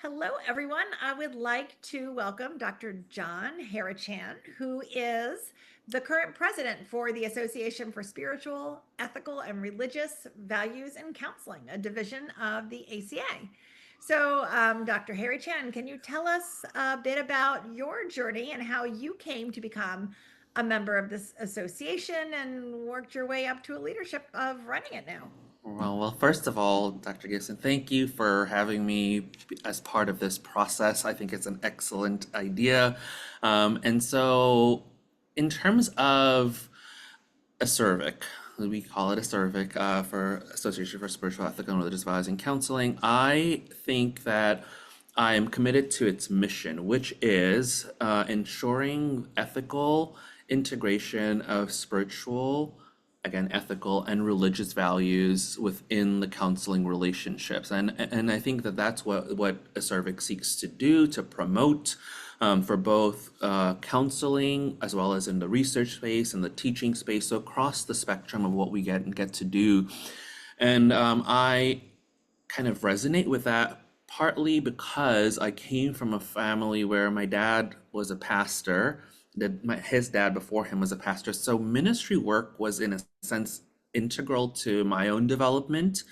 Hello, everyone. I would like to welcome Dr. John Harrichand, who is the current president for the Association for Spiritual, Ethical, and Religious Values and Counseling, a division of the ACA. So, Dr. Harrichand, can you tell us a bit about your journey and how you came to become a member of this association and worked your way up to a leadership of running it now? Well, first of all, Dr. Gibson, thank you for having me as part of this process. I think it's an excellent idea. In terms of ASERVIC, we call it ASERVIC for Association for Spiritual, Ethical, and Religious Values and Counseling. I think that I am committed to its mission, which is ensuring ethical integration of spiritual, again, ethical and religious values within the counseling relationships. And I think that that's what ASERVIC seeks to do, to promote for both counseling as well as in the research space and the teaching space, so across the spectrum of what we get to do. And I kind of resonate with that partly because I came from a family where my dad was a pastor, his dad before him was a pastor. So ministry work was, in a sense, integral to my own development.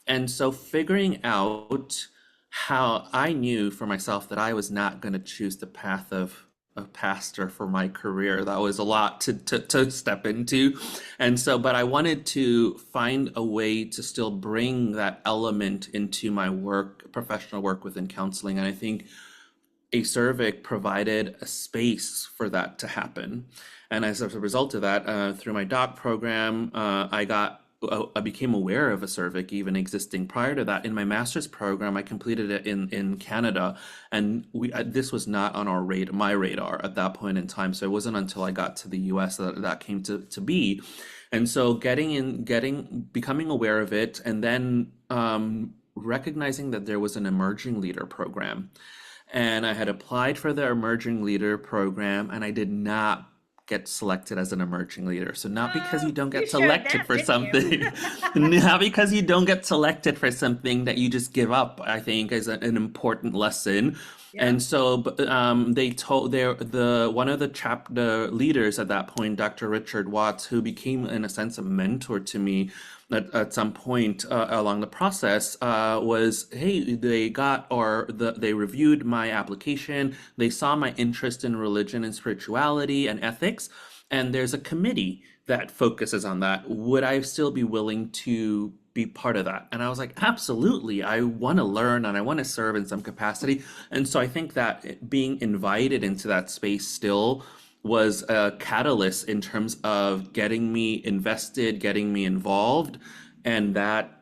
And so figuring out how I knew for myself that I was not going to choose the path of a pastor for my career. That was a lot to step into. And so, but I wanted to find a way to still bring that element into my work, professional work within counseling. And I think ASERVIC provided a space for that to happen. And as a result of that, through my doc program, I became aware of ASERVIC even existing. Prior to that, in my master's program, I completed it in Canada, and this was not on my radar at that point in time. So it wasn't until I got to the US that came to be. And so becoming aware of it, and then recognizing that there was an emerging leader program. And I had applied for the emerging leader program, and I did not get selected as an emerging leader. So not because Oh, you don't you get showed selected them, for didn't you? something, not because you don't get selected for something that you just give up, I think is an important lesson. Yeah. And so they told the one of the leaders at that point, Dr. Richard Watts, who became in a sense a mentor to me at some point along the process, was, hey, they reviewed my application, they saw my interest in religion and spirituality and ethics, and there's a committee that focuses on that. Would I still be willing to be part of that? And I was like, absolutely. I want to learn and I want to serve in some capacity. And so I think that being invited into that space still was a catalyst in terms of getting me invested, getting me involved. And that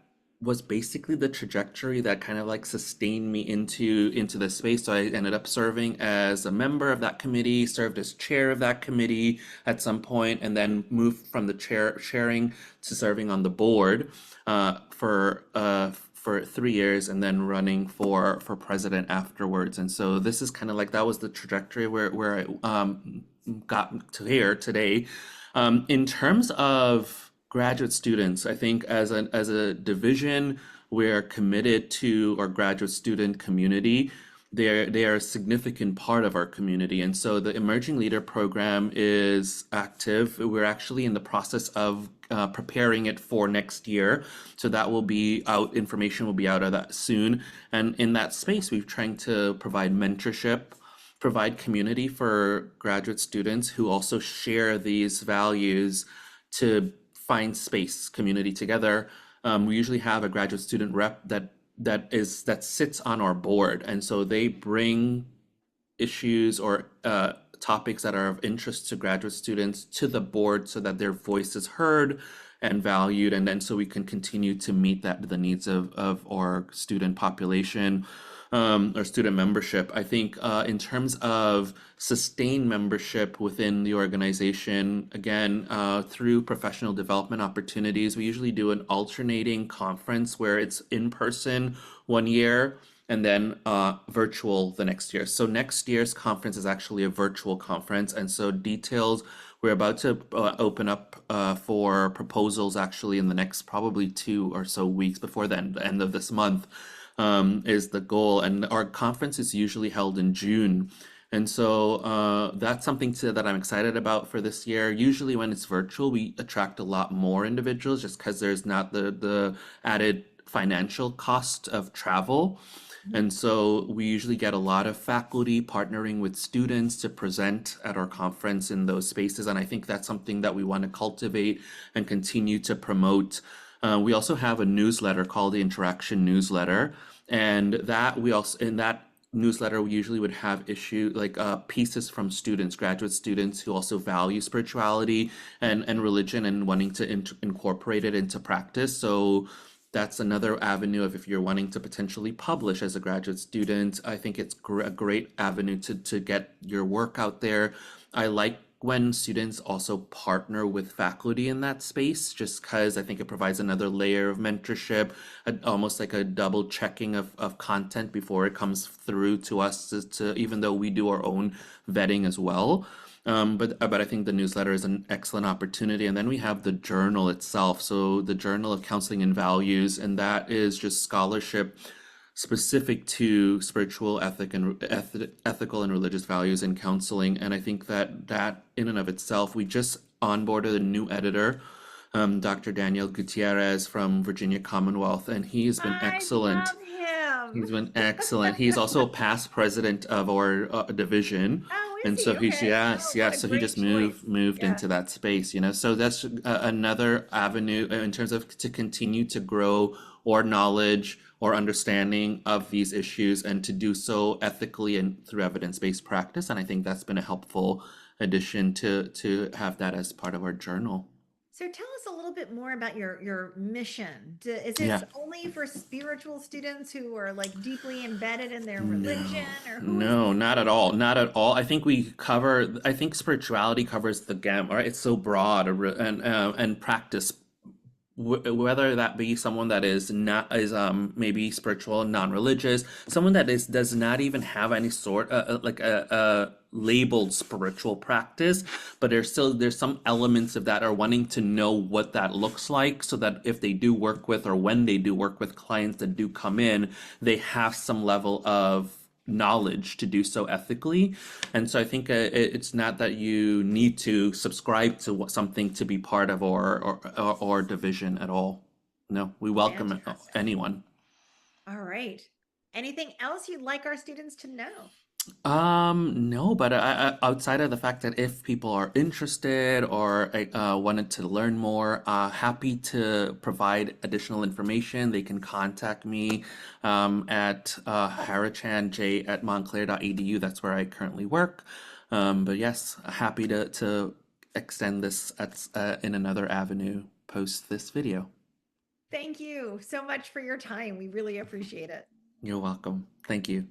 was basically the trajectory that kind of like sustained me into this space. So I ended up serving as a member of that committee, served as chair of that committee at some point, and then moved from the chairing to serving on the board for 3 years, and then running for president afterwards. And so this is kind of like that was the trajectory where I got to here today. In terms of graduate students, I think as a division, we're committed to our graduate student community. They are a significant part of our community. And so the Emerging Leader Program is active. We're actually in the process of preparing it for next year. So that will be out, information will be out of that soon. And in that space, we're trying to provide mentorship, provide community for graduate students who also share these values to find space, community together. We usually have a graduate student rep that sits on our board, and so they bring issues or topics that are of interest to graduate students to the board so that their voice is heard and valued, and then so we can continue to meet the needs of our student population, or student membership. I think in terms of sustained membership within the organization, again, through professional development opportunities, we usually do an alternating conference where it's in person 1 year and then virtual the next year. So next year's conference is actually a virtual conference, and so details we're about to open up for proposals actually in the next probably 2 or so weeks before the end of this month. is the goal. And our conference is usually held in June. And so that's something that I'm excited about for this year. Usually, when it's virtual, we attract a lot more individuals just because there's not the added financial cost of travel. Mhm. And so we usually get a lot of faculty partnering with students to present at our conference in those spaces. And I think that's something that we want to cultivate and continue to promote. We also have a newsletter called the Interaction Newsletter. And that we also, in that newsletter, we usually would have pieces from students, graduate students who also value spirituality and religion and wanting to incorporate it into practice. So that's another avenue of if you're wanting to potentially publish as a graduate student. I think it's a great avenue to get your work out there. I like when students also partner with faculty in that space, just because I think it provides another layer of mentorship, almost like a double checking of content before it comes through to us, even though we do our own vetting as well. But I think the newsletter is an excellent opportunity. And then we have the journal itself. So the Journal of Counseling and Values, and that is just scholarship specific to spiritual ethical and religious values in counseling. And I think that in and of itself, we just onboarded a new editor, Dr. Daniel Gutierrez from Virginia Commonwealth, and he has been I excellent. love He's him. been excellent. He's also a past president of our division. Oh, is And so he? he's, Okay. yes, Oh, what a yes. So he great just choice. moved Yeah. into that space, you know. So that's another avenue in terms of to continue to grow our knowledge or understanding of these issues and to do so ethically and through evidence-based practice. And I think that's been a helpful addition to have that as part of our journal. So tell us a little bit more about your mission. Is Yeah. this only for spiritual students who are like deeply embedded in their religion, No, or who is no, this not at all. for? Not at all. I think spirituality covers the gamut, right? It's so broad and practice, whether that be someone that is not is maybe spiritual, non-religious, someone that is does not even have any sort like a labeled spiritual practice, but there's some elements of that are wanting to know what that looks like, so that if they do work with or when they do work with clients that do come in, they have some level of knowledge to do so ethically. And so I think it's not that you need to subscribe to something to be part of or division at all. No, we welcome Fantastic. anyone. All right. Anything else you'd like our students to know? No, but outside of the fact that if people are interested or wanted to learn more, happy to provide additional information. They can contact me at harrichandj at montclair.edu. That's where I currently work. But yes, happy to extend this in another avenue post this video. Thank you so much for your time. We really appreciate it. You're welcome. Thank you.